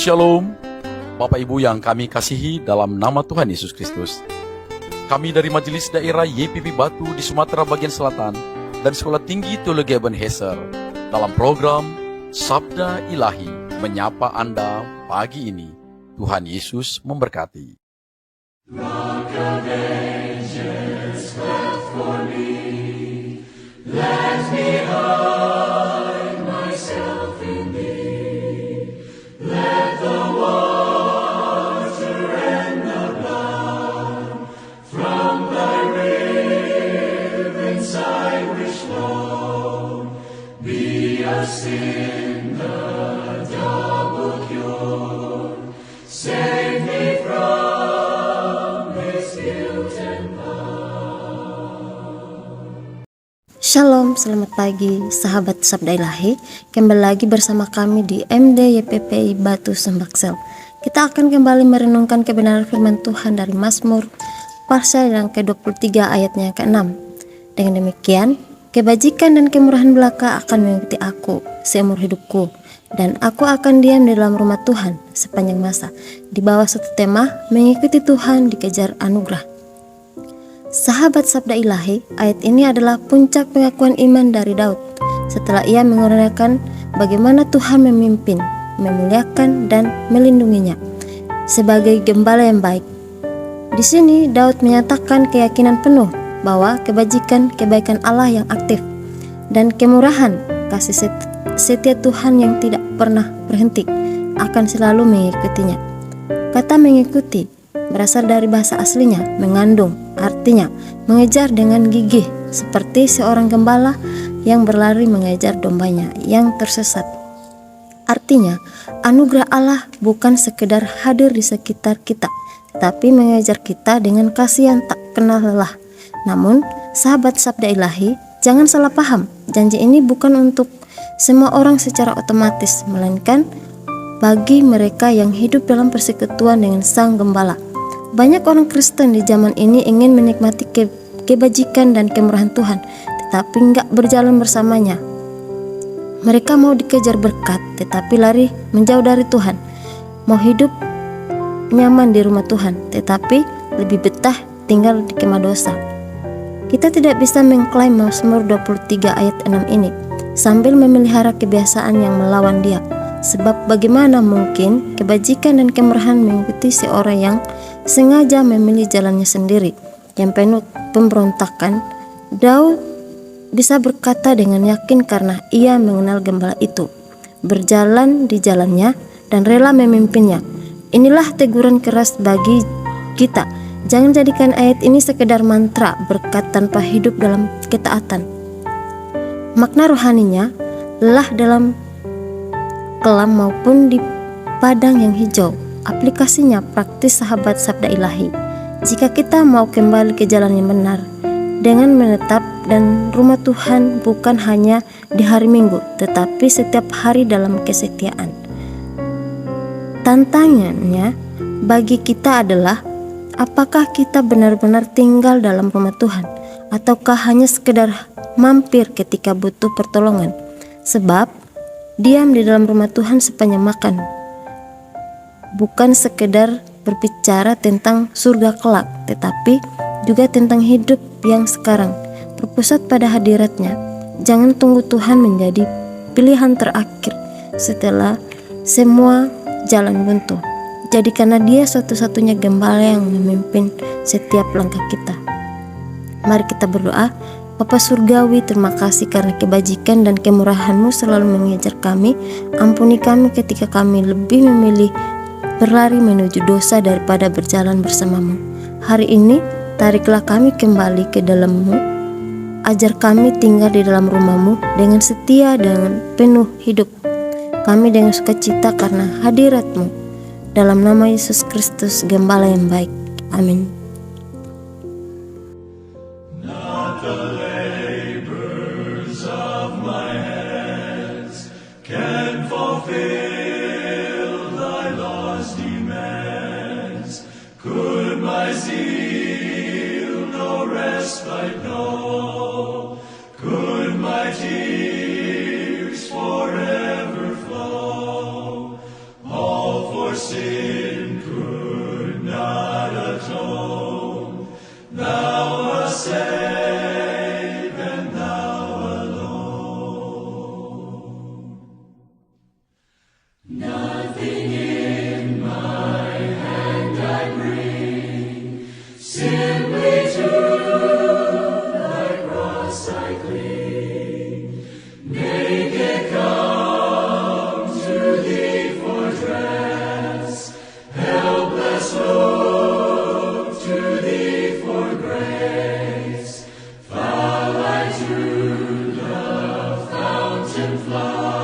Shalom, Bapak Ibu yang kami kasihi dalam nama Tuhan Yesus Kristus. Kami dari Majelis Daerah YPP Batu di Sumatera Bagian Selatan dan Sekolah Tinggi Teologi Ebenezer dalam program Sabda Ilahi menyapa Anda pagi ini. Tuhan Yesus memberkati. Let me hide myself in thee. Let the water and the blood from thy ravens I wish flow be a sin the double cure. Save me from this guilt and Shalom, selamat pagi sahabat Sabda Ilahi. Kembali lagi bersama kami di MD YPPI Batu Sembaksel. Kita akan kembali merenungkan kebenaran firman Tuhan dari Mazmur pasal yang ke-23 ayatnya ke-6. Dengan demikian, kebajikan dan kemurahan belaka akan mengikuti aku seumur hidupku, dan aku akan diam di dalam rumah Tuhan sepanjang masa. Di bawah satu tema, mengikuti Tuhan dikejar anugerah. Sahabat Sabda Ilahi, ayat ini adalah puncak pengakuan iman dari Daud setelah ia menguraikan bagaimana Tuhan memimpin, memuliakan, dan melindunginya sebagai gembala yang baik. Di sini Daud menyatakan keyakinan penuh bahwa kebaikan Allah yang aktif dan kemurahan kasih setia Tuhan yang tidak pernah berhenti akan selalu mengikutinya. Kata mengikuti berasal dari bahasa aslinya mengandung, artinya mengejar dengan gigih seperti seorang gembala yang berlari mengejar dombanya yang tersesat. Artinya, anugerah Allah bukan sekedar hadir di sekitar kita, tetapi mengejar kita dengan kasih yang tak kenal lelah. Namun, sahabat Sabda Ilahi, jangan salah paham, janji ini bukan untuk semua orang secara otomatis, melainkan bagi mereka yang hidup dalam persekutuan dengan Sang Gembala. Banyak orang Kristen di zaman ini ingin menikmati kebajikan dan kemurahan Tuhan, tetapi enggak berjalan bersamanya. Mereka mau dikejar berkat, tetapi lari menjauh dari Tuhan. Mau hidup nyaman di rumah Tuhan, tetapi lebih betah tinggal di kemah dosa. Kita tidak bisa mengklaim Mazmur 23 ayat 6 ini sambil memelihara kebiasaan yang melawan Dia. Sebab bagaimana mungkin kebajikan dan kemurahan mengikuti seorang yang sengaja memilih jalannya sendiri yang penuh pemberontakan? Daud bisa berkata dengan yakin karena ia mengenal gembala itu, berjalan di jalannya dan rela memimpinnya. Inilah teguran keras bagi kita. Jangan jadikan ayat ini sekedar mantra berkat tanpa hidup dalam ketaatan. Makna rohaninya lelah dalam kelam maupun di padang yang hijau. Aplikasinya praktis sahabat Sabda Ilahi. Jika kita mau kembali ke jalan yang benar dengan menetap dan rumah Tuhan bukan hanya di hari Minggu, tetapi setiap hari dalam kesetiaan. Tantangannya bagi kita adalah apakah kita benar-benar tinggal dalam rumah Tuhan ataukah hanya sekedar mampir ketika butuh pertolongan. Sebab diam di dalam rumah Tuhan sepanjang makan bukan sekedar berbicara tentang surga kelak, tetapi juga tentang hidup yang sekarang berpusat pada hadiratnya. Jangan tunggu Tuhan menjadi pilihan terakhir setelah semua jalan buntu. Jadikanlah Dia satu-satunya gembala yang memimpin setiap langkah kita. Mari kita berdoa. Bapa Surgawi, terima kasih karena kebajikan dan kemurahan-Mu selalu mengejar kami. Ampuni kami ketika kami lebih memilih berlari menuju dosa daripada berjalan bersama-Mu. Hari ini, tariklah kami kembali ke dalam-Mu. Ajar kami tinggal di dalam rumah-Mu dengan setia dan penuh hidup. Kami dengan sukacita karena hadirat-Mu. Dalam nama Yesus Kristus, Gembala yang baik. Amin. Could my tears forever flow, all for Tuhan.